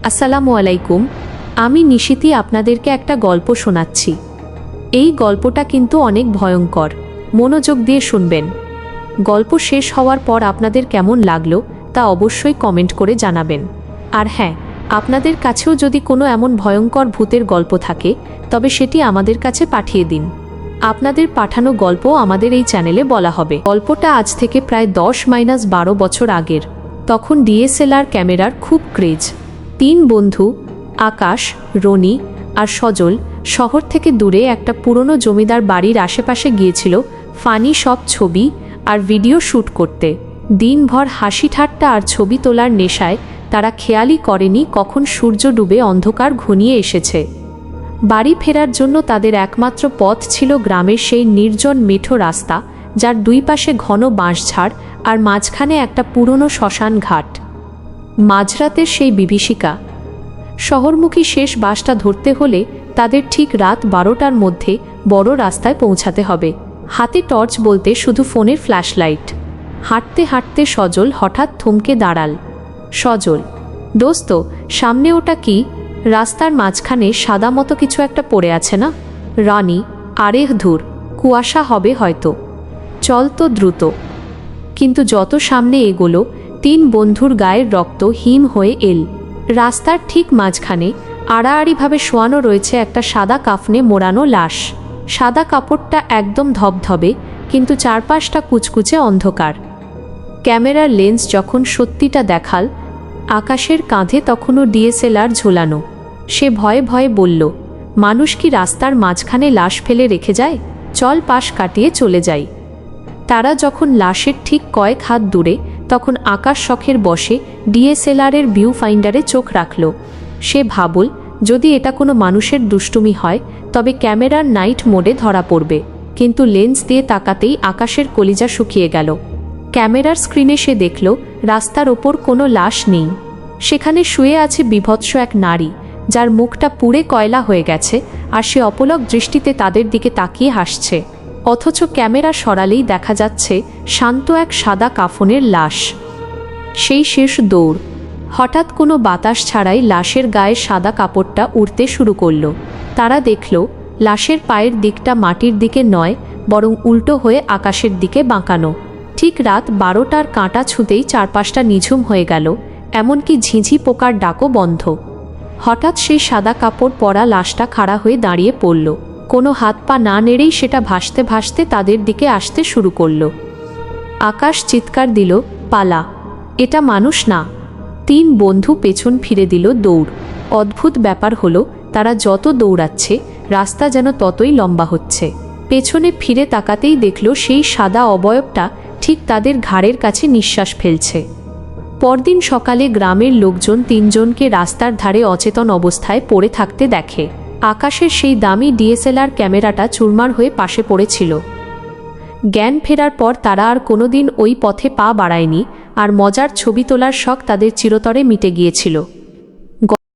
আসসালামু আলাইকুম। আমি নিশিতি আপনাদেরকে একটা গল্প শোনাচ্ছি। এই গল্পটা কিন্তু অনেক ভয়ঙ্কর। মনোযোগ দিয়ে শুনবেন। গল্প শেষ হওয়ার পর আপনাদের কেমন লাগলো তা অবশ্যই কমেন্ট করে জানাবেন। আর হ্যাঁ, আপনাদের কাছেও যদি কোনো এমন ভয়ঙ্কর ভূতের গল্প থাকে তবে সেটি আমাদের কাছে পাঠিয়ে দিন। আপনাদের পাঠানো গল্প আমাদের এই চ্যানেলে বলা হবে। গল্পটা আজ থেকে প্রায় 10-12 বছর আগের। তখন ডিএসএলআর ক্যামেরার খুব ক্রেজ। 3 বন্ধু আকাশ, রনি আর সজল শহর থেকে দূরে একটা পুরনো জমিদার বাড়ির আশেপাশে গিয়েছিল ফানি সব ছবি আর ভিডিও শ্যুট করতে। দিনভর হাসি ঠাট্টা আর ছবি তোলার নেশায় তারা খেয়ালই করেনি কখন সূর্য ডুবে অন্ধকার ঘনিয়ে এসেছে। বাড়ি ফেরার জন্য তাদের একমাত্র পথ ছিল গ্রামের সেই নির্জন মেঠো রাস্তা, যার দুই পাশে ঘন বাঁশঝাড় আর মাঝখানে একটা পুরনো শ্মশান ঘাট। মাঝরাতের সেই বিভীষিকা। শহরমুখী শেষ বাসটা ধরতে হলে তাদের ঠিক রাত 12টার মধ্যে বড় রাস্তায় পৌঁছাতে হবে। হাতে টর্চ বলতে শুধু ফোনের ফ্ল্যাশলাইট। হাঁটতে হাঁটতে সজল হঠাৎ থমকে দাঁড়াল। সজল, দোস্ত, সামনে ওটা কি? রাস্তার মাঝখানে সাদা মতো কিছু একটা পড়ে আছে না? রানী, আরেহ ধুর, কুয়াশা হবে হয়তো। চল তো দ্রুত। কিন্তু যত সামনে এগোলো 3 বন্ধুর গায়ের রক্ত হিম হয়ে এল। রাস্তার ঠিক মাঝখানে আড়াআড়িভাবে শোয়ানো রয়েছে একটা সাদা কাফনে মোড়ানো লাশ। সাদা কাপড়টা একদম ধবধবে, কিন্তু চারপাশটা কুচকুচে অন্ধকার। ক্যামেরার লেন্স যখন সত্যিটা দেখাল, আকাশের কাঁধে তখনও ডিএসএলআর ঝোলানো। সে ভয়ে ভয়ে বলল, মানুষ কি রাস্তার মাঝখানে লাশ ফেলে রেখে যায়? চল পাশ কাটিয়ে চলে যাই। তারা যখন লাশের ঠিক কয়েক হাত দূরে, তখন আকাশ শখের বসে ডিএসএলআরের ভিউ ফাইন্ডারে চোখ রাখল। সে ভাবল, যদি এটা কোনো মানুষের দুষ্টুমি হয় তবে ক্যামেরার নাইট মোডে ধরা পড়বে। কিন্তু লেন্স দিয়ে তাকাতেই আকাশের কলিজা শুকিয়ে গেল। ক্যামেরার স্ক্রিনে সে দেখল রাস্তার ওপর কোনো লাশ নেই। সেখানে শুয়ে আছে বিভৎস এক নারী, যার মুখটা পুড়ে কয়লা হয়ে গেছে, আর সে অপলক দৃষ্টিতে তাদের দিকে তাকিয়ে হাসছে। অথচ ক্যামেরা সরালেই দেখা যাচ্ছে শান্ত এক সাদা কাফনের লাশ। সেই শেষ দৌড়। হঠাৎ কোনো বাতাস ছাড়াই লাশের গায়ে সাদা কাপড়টা উড়তে শুরু করল। তারা দেখল লাশের পায়ের দিকটা মাটির দিকে নয়, বরং উল্টো হয়ে আকাশের দিকে বাঁকানো। ঠিক রাত 12টার কাঁটা ছুঁতেই চারপাশটা নিঝুম হয়ে গেল, এমনকি ঝিঁঝি পোকার ডাকও বন্ধ। হঠাৎ সেই সাদা কাপড় পরা লাশটা খাড়া হয়ে দাঁড়িয়ে পড়ল। কোনো হাত পা না নেড়েই সেটা ভাসতে ভাসতে তাদের দিকে আসতে শুরু করল। আকাশ চিৎকার দিল, পালা, এটা মানুষ না। 3 বন্ধু পেছন ফিরে দিল দৌড়। অদ্ভুত ব্যাপার হলো, তারা যত দৌড়াচ্ছে রাস্তা যেন ততই লম্বা হচ্ছে। পেছনে ফিরে তাকাতেই দেখল সেই সাদা অবয়বটা ঠিক তাদের ঘাড়ের কাছে নিঃশ্বাস ফেলছে। পরদিন সকালে গ্রামের লোকজন 3 জনকে রাস্তার ধারে অচেতন অবস্থায় পড়ে থাকতে দেখে। আকাশের সেই দামি ডিএসএলআর ক্যামেরাটা চুরমার হয়ে পাশে পড়েছিল। জ্ঞান ফেরার পর তারা আর কোনোদিন ওই পথে পা বাড়ায়নি, আর মজার ছবি তোলার শখ তাদের চিরতরে মিটে গিয়েছিল।